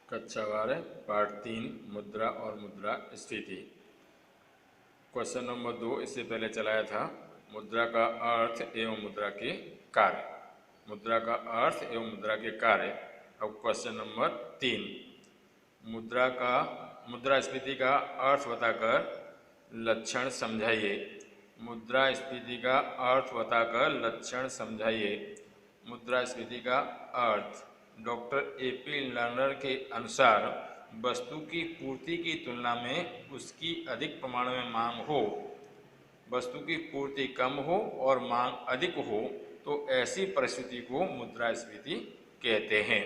कक्षा 12 पार्ट 3 मुद्रा और मुद्रा स्फीति। क्वेश्चन नंबर 2 इससे पहले चलाया था मुद्रा का अर्थ एवं मुद्रा के कार्य। मुद्रा का अर्थ एवं मुद्रा के कार्य। अब क्वेश्चन नंबर 3 मुद्रास्फीति का अर्थ बताकर लक्षण समझाइए। मुद्रास्फीति का अर्थ बताकर लक्षण समझाइए। मुद्रास्फीति का अर्थ डॉक्टर ए.पी. लर्नर के अनुसार वस्तु की पूर्ति की तुलना में उसकी अधिक प्रमाण में मांग हो, वस्तु की पूर्ति कम हो और मांग अधिक हो तो ऐसी परिस्थिति को मुद्रास्फीति कहते हैं।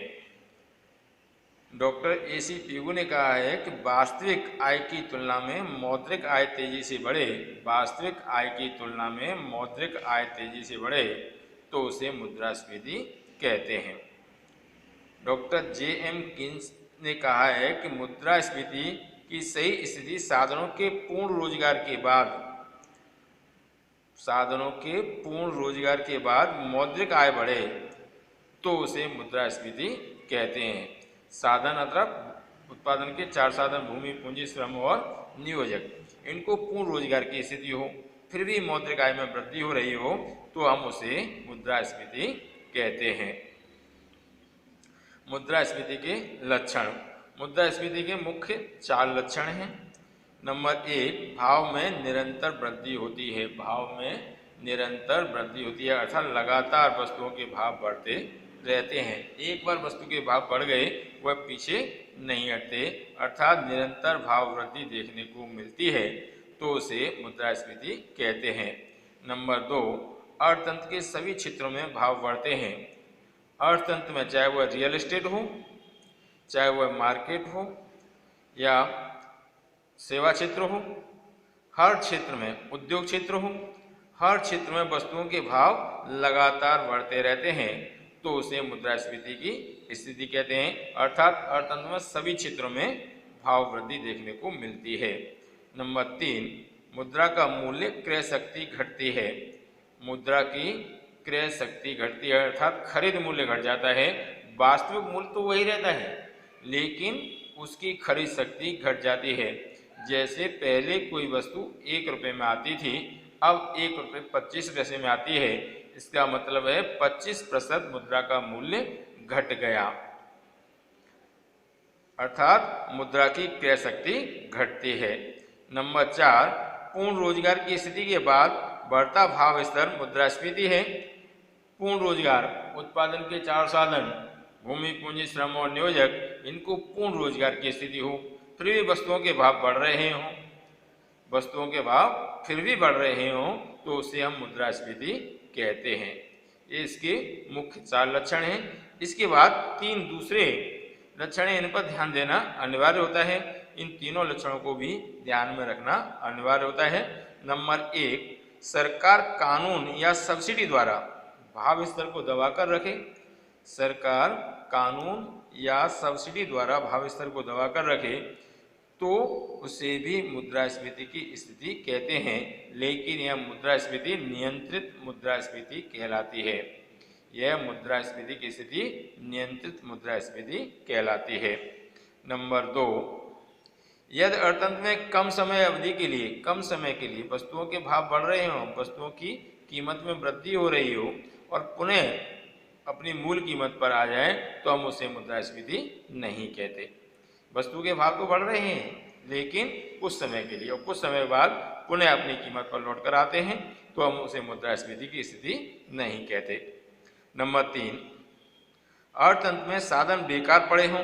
Doctor AC. पीगू ने कहा है कि वास्तविक आय की तुलना में मौद्रिक आय तेजी से बढ़े, वास्तविक आय की तुलना में मौद्रिक आय तेजी से बढ़े तो उसे मुद्रास्फीति कहते हैं। Doctor J.M.. किन्स ने कहा है कि मुद्रास्फीति की सही स्थिति साधनों के पूर्ण रोजगार के बाद मौद्रिक आय बढ़े तो उसे मुद्रास्फीति कहते हैं। साधन अर्थात उत्पादन के 4 साधन भूमि, पूंजी, श्रम और नियोजक, इनको पूर्ण रोजगार की स्थिति हो फिर भी मौद्रिक आय में वृद्धि हो रही हो तो हम उसे मुद्रास्फीति कहते हैं। मुद्रास्फीति के लक्षण। मुद्रास्फीति के मुख्य 4 लक्षण हैं। नंबर 1, भाव में निरंतर वृद्धि होती है। भाव में निरंतर वृद्धि होती है अर्थात लगातार वस्तुओं के भाव बढ़ते रहते हैं। एक बार वस्तु के भाव बढ़ गए वह पीछे नहीं हटते अर्थात निरंतर भाव वृद्धि देखने को मिलती है तो उसे मुद्रास्फीति कहते हैं। नंबर 2, अर्थतंत्र के सभी क्षेत्रों में भाव बढ़ते हैं। अर्थतंत्र में चाहे वह रियल एस्टेट हो, चाहे वह मार्केट हो या सेवा क्षेत्र हो, हर क्षेत्र में, उद्योग क्षेत्र हो, हर क्षेत्र में वस्तुओं के भाव लगातार बढ़ते रहते हैं तो उसे मुद्रास्फीति की स्थिति कहते हैं अर्थात अर्थतंत्र में सभी क्षेत्रों में भाव वृद्धि देखने को मिलती है। नंबर 3, मुद्रा का मूल्य क्रय शक्ति घटती है। मुद्रा की क्रय शक्ति घटती है अर्थात खरीद मूल्य घट जाता है। वास्तविक मूल्य तो वही रहता है लेकिन उसकी खरीद शक्ति घट जाती है। जैसे पहले कोई वस्तु 1 रुपये में आती थी, अब 1 रुपये 25 पैसे में आती है। इसका मतलब है 25% मुद्रा का मूल्य घट गया अर्थात मुद्रा की क्रय शक्ति घटती है। नंबर 4, पूर्ण रोजगार की स्थिति के बाद बढ़ता भाव स्तर मुद्रास्फीति है। पूर्ण रोजगार, उत्पादन के 4 साधन भूमि, पूंजी, श्रम और नियोजक, इनको पूर्ण रोजगार की स्थिति हो फिर भी वस्तुओं के भाव बढ़ रहे हों, वस्तुओं के भाव फिर भी बढ़ रहे हों तो उसे हम मुद्रास्फीति कहते हैं। ये इसके मुख्य 4 लक्षण हैं। इसके बाद 3 दूसरे लक्षण हैं, इन पर ध्यान देना अनिवार्य होता है। इन तीनों लक्षणों को भी ध्यान में रखना अनिवार्य होता है। नंबर 1, सरकार कानून या सब्सिडी द्वारा भाव स्तर को दबाकर रखे। सरकार कानून या सब्सिडी द्वारा भाव स्तर को दबाकर रखे तो उसे भी मुद्रास्फीति की स्थिति कहते हैं, लेकिन यह मुद्रास्फीति नियंत्रित मुद्रास्फीति कहलाती है। यह मुद्रास्फीति की स्थिति नियंत्रित मुद्रास्फीति कहलाती है। नंबर 2, यदि अर्थतंत्र में कम समय अवधि के लिए वस्तुओं के भाव बढ़ रहे हों, वस्तुओं की कीमत में वृद्धि हो रही हो और पुनः अपनी मूल कीमत पर आ जाए तो हम उसे मुद्रास्फीति नहीं कहते। वस्तु के भाव तो बढ़ रहे हैं लेकिन कुछ समय के लिए और कुछ समय बाद पुनः अपनी कीमत पर लौट कर आते हैं तो हम उसे मुद्रास्फीति की स्थिति नहीं कहते। नंबर 3, अर्थतंत्र में साधन बेकार पड़े हों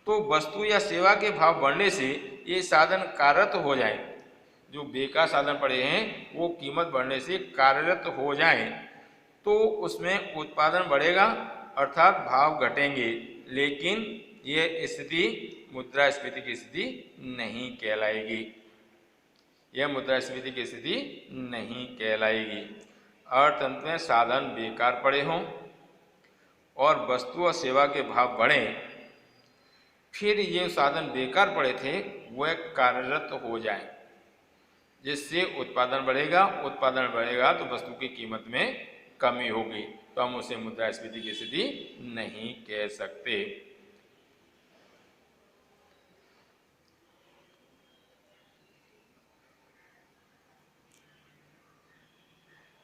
तो वस्तु या सेवा के भाव बढ़ने से ये साधन कार्यरत हो जाएं। जो बेकार साधन पड़े हैं वो कीमत बढ़ने से कार्यरत हो जाएं तो उसमें उत्पादन बढ़ेगा अर्थात भाव घटेंगे, लेकिन यह स्थिति मुद्रास्फीति की स्थिति नहीं कहलाएगी। यह मुद्रास्फीति की स्थिति नहीं कहलाएगी। अर्थतंत्र में साधन बेकार पड़े हों और वस्तु और सेवा के भाव बढ़ें, फिर ये साधन बेकार पड़े थे वह कार्यरत हो जाएं, जिससे उत्पादन बढ़ेगा तो वस्तु की कीमत में कमी होगी तो हम उसे मुद्रास्फीति की स्थिति नहीं कह सकते।